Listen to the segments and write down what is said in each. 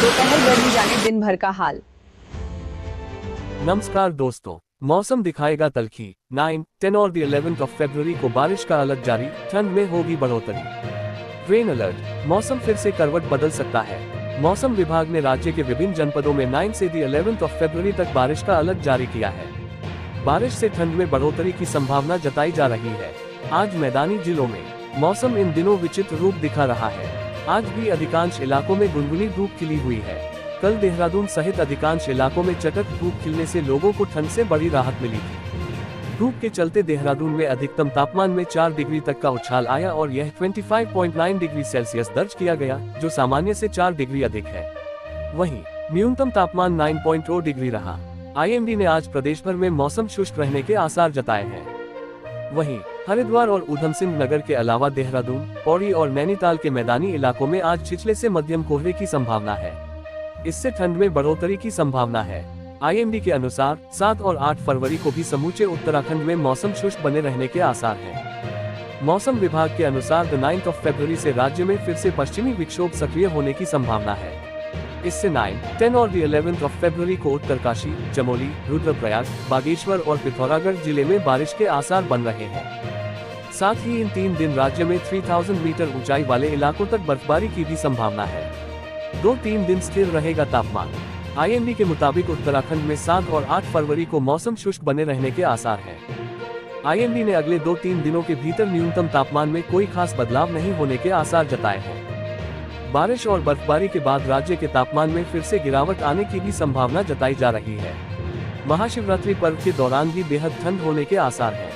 दोपहर गर्मी जाने दिन भर का हाल। नमस्कार दोस्तों, मौसम दिखाएगा तल्खी। 9, 10 और 11 फरवरी को बारिश का अलर्ट जारी, ठंड में होगी बढ़ोतरी। रेन अलर्ट, मौसम फिर से करवट बदल सकता है। मौसम विभाग ने राज्य के विभिन्न जनपदों में 9 से 11 फरवरी तक बारिश का अलर्ट जारी किया है। बारिश से ठंड में बढ़ोतरी की संभावना जताई जा रही है। आज मैदानी जिलों में मौसम इन दिनों विचित्र रूप दिखा रहा है। आज भी अधिकांश इलाकों में गुनगुनी धूप खिली हुई है। कल देहरादून सहित अधिकांश इलाकों में चटक धूप खिलने से लोगों को ठंड से बड़ी राहत मिली थी। धूप के चलते देहरादून में अधिकतम तापमान में 4 डिग्री तक का उछाल आया और यह 25.9 डिग्री सेल्सियस दर्ज किया गया, जो सामान्य से 4 डिग्री अधिक है। वहीं न्यूनतम तापमान 9.0 डिग्री रहा। आईएमडी ने आज प्रदेश भर में मौसम शुष्क रहने के आसार जताए हैं। वहीं हरिद्वार और ऊधम सिंह नगर के अलावा देहरादून, पौड़ी और नैनीताल के मैदानी इलाकों में आज छिछले से मध्यम कोहरे की संभावना है। इससे ठंड में बढ़ोतरी की संभावना है। आईएमडी के अनुसार 7 और 8 फरवरी को भी समूचे उत्तराखंड में मौसम शुष्क बने रहने के आसार हैं। मौसम विभाग के अनुसार 9 फरवरी से राज्य में फिर से पश्चिमी विक्षोभ सक्रिय होने की संभावना है। इससे 9, 10 और 11 फरवरी को उत्तरकाशी, चमोली, रुद्रप्रयाग, बागेश्वर और पिथौरागढ़ जिले में बारिश के आसार बन रहे हैं। साथ ही इन 3 दिन राज्य में 3000 मीटर ऊंचाई वाले इलाकों तक बर्फबारी की भी संभावना है। 2-3 दिन स्थिर रहेगा तापमान। आईएमडी के मुताबिक उत्तराखंड में 7 और 8 फरवरी को मौसम शुष्क बने रहने के आसार हैं। आईएमडी ने अगले 2-3 दिनों के भीतर न्यूनतम तापमान में कोई खास बदलाव नहीं होने के आसार जताए हैं। बारिश और बर्फबारी के बाद राज्य के तापमान में फिर से गिरावट आने की भी संभावना जताई जा रही है। महाशिवरात्रि पर्व के दौरान भी बेहद ठंड होने के आसार हैं।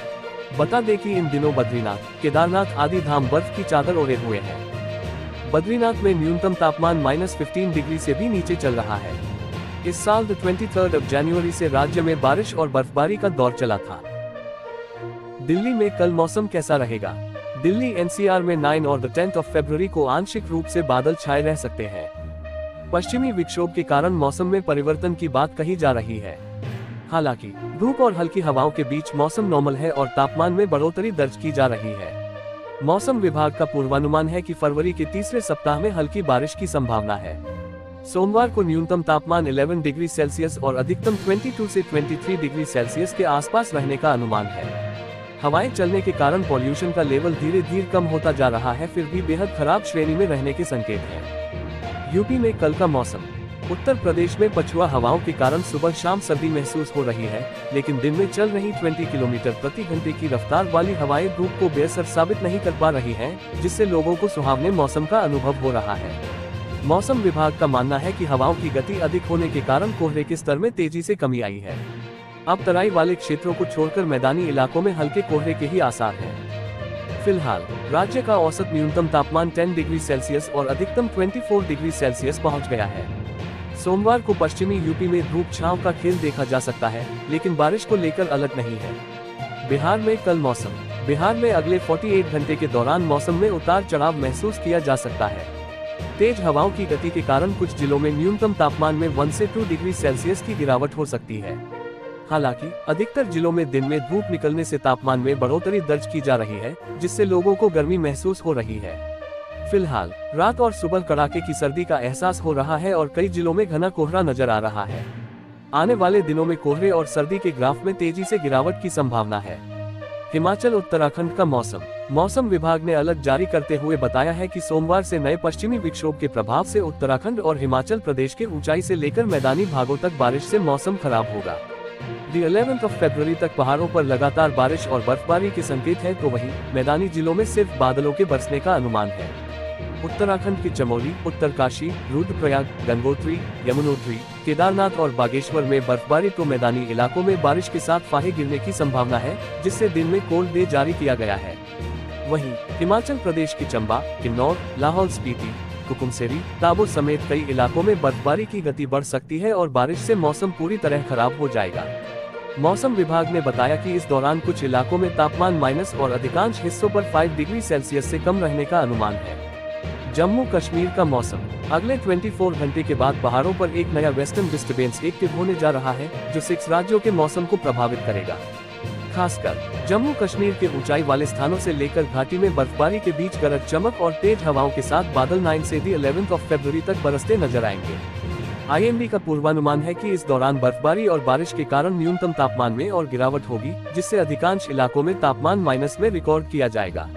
बता दें कि इन दिनों बद्रीनाथ, केदारनाथ आदि धाम बर्फ की चादर ओढ़े हुए हैं। बद्रीनाथ में न्यूनतम तापमान -15 डिग्री से भी नीचे चल रहा है। इस साल 23 जनवरी से राज्य में बारिश और बर्फबारी का दौर चला था। दिल्ली में कल मौसम कैसा रहेगा? दिल्ली एनसीआर में 9 और 10 फरवरी को आंशिक रूप से बादल छाए रह सकते हैं। पश्चिमी विक्षोभ के कारण मौसम में परिवर्तन की बात कही जा रही है। हालांकि धूप और हल्की हवाओं के बीच मौसम नॉर्मल है और तापमान में बढ़ोतरी दर्ज की जा रही है। मौसम विभाग का पूर्वानुमान है कि फरवरी के तीसरे सप्ताह में हल्की बारिश की संभावना है। सोमवार को न्यूनतम तापमान 11 डिग्री सेल्सियस और अधिकतम 22 से 23 डिग्री सेल्सियस के आसपास रहने का अनुमान है। हवाएं चलने के कारण पॉल्यूशन का लेवल धीरे धीरे कम होता जा रहा है, फिर भी बेहद खराब श्रेणी में रहने के संकेत हैं। यूपी में कल का मौसम। उत्तर प्रदेश में पछुआ हवाओं के कारण सुबह शाम सर्दी महसूस हो रही है, लेकिन दिन में चल रही 20 किलोमीटर प्रति घंटे की रफ्तार वाली हवाएं धूप को बेअसर साबित नहीं कर पा रही हैं, जिससे लोगों को सुहावने मौसम का अनुभव हो रहा है। मौसम विभाग का मानना है कि हवाओं की गति अधिक होने के कारण कोहरे के स्तर में तेजी से कमी आई है। अब तराई वाले क्षेत्रों को छोड़कर मैदानी इलाकों में हल्के कोहरे के ही आसार हैं। फिलहाल राज्य का औसत न्यूनतम तापमान 10 डिग्री सेल्सियस और अधिकतम 24 डिग्री सेल्सियस पहुंच गया है। सोमवार को पश्चिमी यूपी में धूप छांव का खेल देखा जा सकता है, लेकिन बारिश को लेकर अलर्ट नहीं है। बिहार में कल मौसम। बिहार में अगले 48 घंटे के दौरान मौसम में उतार चढ़ाव महसूस किया जा सकता है। तेज हवाओं की गति के कारण कुछ जिलों में न्यूनतम तापमान में 1 से 2 डिग्री सेल्सियस की गिरावट हो सकती है। हालांकि अधिकतर जिलों में दिन में धूप निकलने से तापमान में बढ़ोतरी दर्ज की जा रही है, जिससे लोगों को गर्मी महसूस हो रही है। फिलहाल रात और सुबह कड़ाके की सर्दी का एहसास हो रहा है और कई जिलों में घना कोहरा नजर आ रहा है। आने वाले दिनों में कोहरे और सर्दी के ग्राफ में तेजी से गिरावट की संभावना है। हिमाचल उत्तराखंड का मौसम। मौसम विभाग ने अलर्ट जारी करते हुए बताया है कि सोमवार से नए पश्चिमी विक्षोभ के प्रभाव से उत्तराखंड और हिमाचल प्रदेश के ऊंचाई से लेकर मैदानी भागों तक बारिश से मौसम खराब होगा। 11 फरवरी तक पहाड़ों पर लगातार बारिश और बर्फबारी के संकेत हैं, तो वहीं मैदानी जिलों में सिर्फ बादलों के बरसने का अनुमान है। उत्तराखंड के चमोली, उत्तरकाशी, रुद्रप्रयाग, गंगोत्री, यमुनोत्री, केदारनाथ और बागेश्वर में बर्फबारी, तो मैदानी इलाकों में बारिश के साथ फाहे गिरने की संभावना है, जिससे दिन में कोल्ड डे जारी किया गया है। वहीं हिमाचल प्रदेश के चंबा, किन्नौर, लाहौल स्पीति, कुकुमसेरी, ताबो समेत कई इलाकों में बर्फबारी की गति बढ़ सकती है और बारिश से मौसम पूरी तरह खराब हो जाएगा। मौसम विभाग ने बताया कि इस दौरान कुछ इलाकों में तापमान माइनस और अधिकांश हिस्सों पर 5 डिग्री सेल्सियस से कम रहने का अनुमान है। जम्मू कश्मीर का मौसम। अगले 24 घंटे के बाद पहाड़ों पर एक नया वेस्टर्न डिस्टर्बेंस एक्टिव होने जा रहा है, जो 6 राज्यों के मौसम को प्रभावित करेगा। खासकर जम्मू कश्मीर के ऊंचाई वाले स्थानों से लेकर घाटी में बर्फबारी के बीच गरज चमक और तेज हवाओं के साथ बादल 9 से 11 फरवरी तक बरसते नजर आएंगे। IMD का पूर्वानुमान है कि इस दौरान बर्फबारी और बारिश के कारण न्यूनतम तापमान में और गिरावट होगी, जिससे अधिकांश इलाकों में तापमान माइनस में रिकॉर्ड किया जाएगा।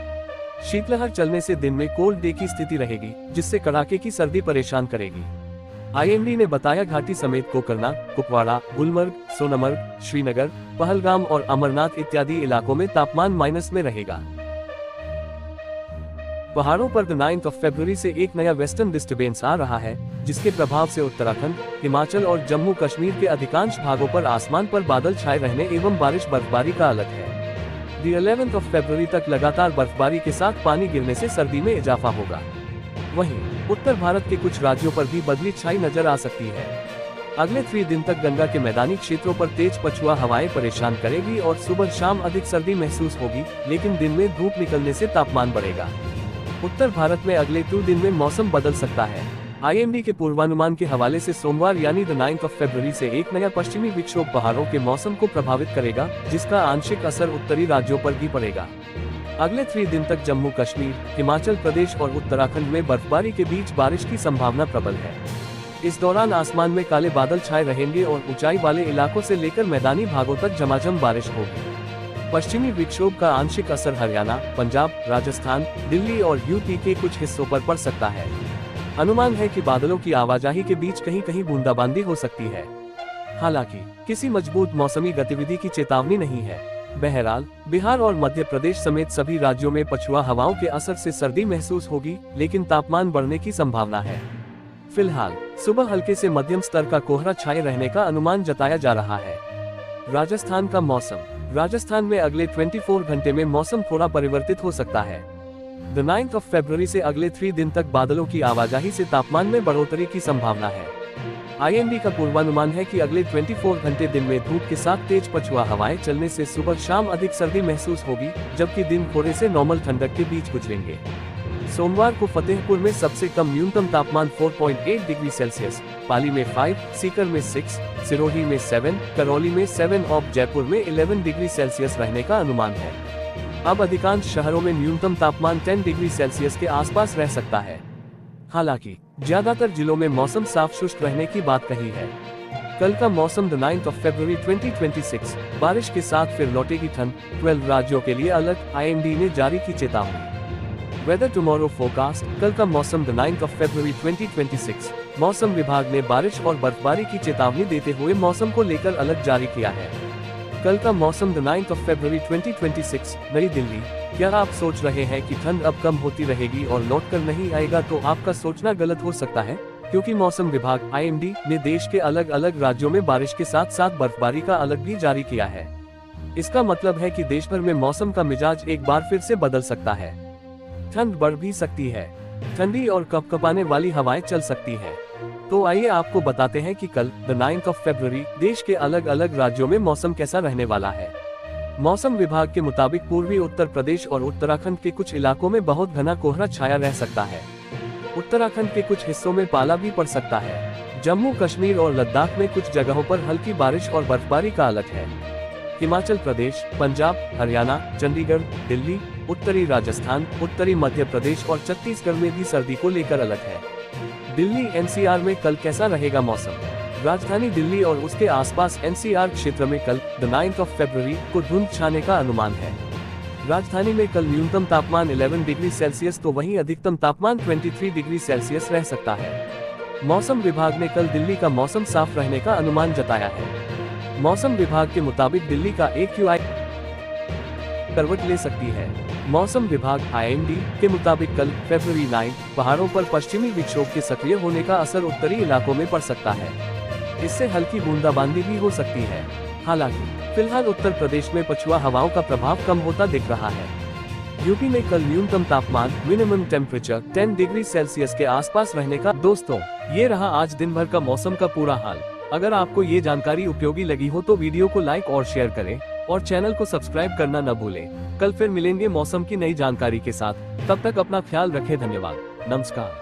शीतलहर चलने से दिन में कोल्ड डे की स्थिति रहेगी, जिससे कड़ाके की सर्दी परेशान करेगी। IMD ने बताया घाटी समेत कोकरना, कुपवाड़ा, गुलमर्ग, सोनमर्ग, श्रीनगर, पहलगाम और अमरनाथ इत्यादि इलाकों में तापमान माइनस में रहेगा। पहाड़ों पर 9 फरवरी से एक नया वेस्टर्न डिस्टर्बेंस आ रहा है, जिसके प्रभाव से उत्तराखंड, हिमाचल और जम्मू कश्मीर के अधिकांश भागों पर आसमान पर बादल छाए रहने एवं बारिश बर्फबारी का अलर्ट है। 11 फरवरी तक लगातार बर्फबारी के साथ पानी गिरने से सर्दी में इजाफा होगा। वहीं उत्तर भारत के कुछ राज्यों पर भी बदली छाई नजर आ सकती है। अगले 3 दिन तक गंगा के मैदानी क्षेत्रों पर तेज पछुआ हवाएं परेशान करेगी और सुबह शाम अधिक सर्दी महसूस होगी, लेकिन दिन में धूप निकलने से तापमान बढ़ेगा। उत्तर भारत में अगले 2 दिन में मौसम बदल सकता है। IMD के पूर्वानुमान के हवाले से सोमवार यानी 9 फरवरी से एक नया पश्चिमी विक्षोभ पहाड़ों के मौसम को प्रभावित करेगा, जिसका आंशिक असर उत्तरी राज्यों पर भी पड़ेगा। अगले 3 दिन तक जम्मू कश्मीर, हिमाचल प्रदेश और उत्तराखंड में बर्फबारी के बीच बारिश की संभावना प्रबल है। इस दौरान आसमान में काले बादल छाए रहेंगे और ऊंचाई वाले इलाकों से लेकर मैदानी भागों तक झमाझम बारिश होगी। पश्चिमी विक्षोभ का आंशिक असर हरियाणा, पंजाब, राजस्थान, दिल्ली और यूपी के कुछ हिस्सों पर पड़ सकता है। अनुमान है कि बादलों की आवाजाही के बीच कहीं कहीं बूंदाबांदी हो सकती है। हालांकि किसी मजबूत मौसमी गतिविधि की चेतावनी नहीं है। बहरहाल बिहार और मध्य प्रदेश समेत सभी राज्यों में पछुआ हवाओं के असर से सर्दी महसूस होगी, लेकिन तापमान बढ़ने की संभावना है। फिलहाल सुबह हल्के से मध्यम स्तर का कोहरा छाए रहने का अनुमान जताया जा रहा है। राजस्थान का मौसम। राजस्थान में अगले 24 घंटे में मौसम थोड़ा परिवर्तित हो सकता है। 9 फरवरी से अगले 3 दिन तक बादलों की आवाजाही से तापमान में बढ़ोतरी की संभावना है। IMD का पूर्वानुमान है कि अगले 24 घंटे दिन में धूप के साथ तेज पछुआ हवाएं चलने से सुबह शाम अधिक सर्दी महसूस होगी, जबकि दिन थोड़े से नॉर्मल ठंडक के बीच गुजरेंगे। सोमवार को फतेहपुर में सबसे कम न्यूनतम तापमान 4.8 डिग्री सेल्सियस, पाली में 5, सीकर में 6, सिरोही में 7, करौली में 7 और जयपुर में 11 डिग्री सेल्सियस रहने का अनुमान है। अब अधिकांश शहरों में न्यूनतम तापमान 10 डिग्री सेल्सियस के आसपास रह सकता है। हालांकि ज्यादातर जिलों में मौसम साफ शुष्क रहने की बात कही है। कल का मौसम 9 फरवरी 2026 बारिश के साथ फिर लौटेगी ठंड। 12 राज्यों के लिए अलर्ट, IMD ने जारी की चेतावनी। Weather tomorrow forecast. कल का मौसम 9 फरवरी 2026 मौसम विभाग ने बारिश और बर्फबारी की चेतावनी देते हुए मौसम को लेकर अलर्ट जारी किया है। कल का मौसम 9 फरवरी 2026 नई दिल्ली। क्या आप सोच रहे हैं कि ठंड अब कम होती रहेगी और लौट कर नहीं आएगा, तो आपका सोचना गलत हो सकता है, क्योंकि मौसम विभाग IMD ने देश के अलग अलग राज्यों में बारिश के साथ साथ बर्फबारी का अलर्ट भी जारी किया है। इसका मतलब है कि देश भर में मौसम का मिजाज एक बार फिर से बदल सकता है। ठंड बढ़ भी सकती है, ठंडी और कपकपाने वाली हवाएं चल सकती है। तो आइए आपको बताते हैं कि कल 9 फरवरी देश के अलग अलग राज्यों में मौसम कैसा रहने वाला है। मौसम विभाग के मुताबिक पूर्वी उत्तर प्रदेश और उत्तराखंड के कुछ इलाकों में बहुत घना कोहरा छाया रह सकता है। उत्तराखंड के कुछ हिस्सों में पाला भी पड़ सकता है। जम्मू कश्मीर और लद्दाख में कुछ जगहों पर हल्की बारिश और बर्फबारी का अलर्ट है। हिमाचल प्रदेश, पंजाब, हरियाणा, चंडीगढ़, दिल्ली, उत्तरी राजस्थान, उत्तरी मध्य प्रदेश और छत्तीसगढ़ में भी सर्दी को लेकर अलर्ट है। दिल्ली NCR में कल कैसा रहेगा मौसम? राजधानी दिल्ली और उसके आसपास NCR क्षेत्र में कल 9 फरवरी को धुंध छाने का अनुमान है। राजधानी में कल न्यूनतम तापमान 11 डिग्री सेल्सियस तो वहीं अधिकतम तापमान 23 डिग्री सेल्सियस रह सकता है। मौसम विभाग ने कल दिल्ली का मौसम साफ रहने का अनुमान जताया है। मौसम विभाग के मुताबिक दिल्ली का AQI करवट ले सकती है। मौसम विभाग IMD के मुताबिक कल फरवरी 9 पहाड़ों पर पश्चिमी विक्षोभ के सक्रिय होने का असर उत्तरी इलाकों में पड़ सकता है। इससे हल्की बूंदाबांदी भी हो सकती है। हालांकि फिलहाल उत्तर प्रदेश में पछुआ हवाओं का प्रभाव कम होता दिख रहा है। यूपी में कल न्यूनतम तापमान मिनिमम टेम्परेचर 10 डिग्री सेल्सियस के आसपास रहने का। दोस्तों, ये रहा आज दिन भर का मौसम का पूरा हाल। अगर आपको ये जानकारी उपयोगी लगी हो तो वीडियो को लाइक और शेयर करें और चैनल को सब्सक्राइब करना न भूलें। कल फिर मिलेंगे मौसम की नई जानकारी के साथ। तब तक अपना ख्याल रखें। धन्यवाद। नमस्कार।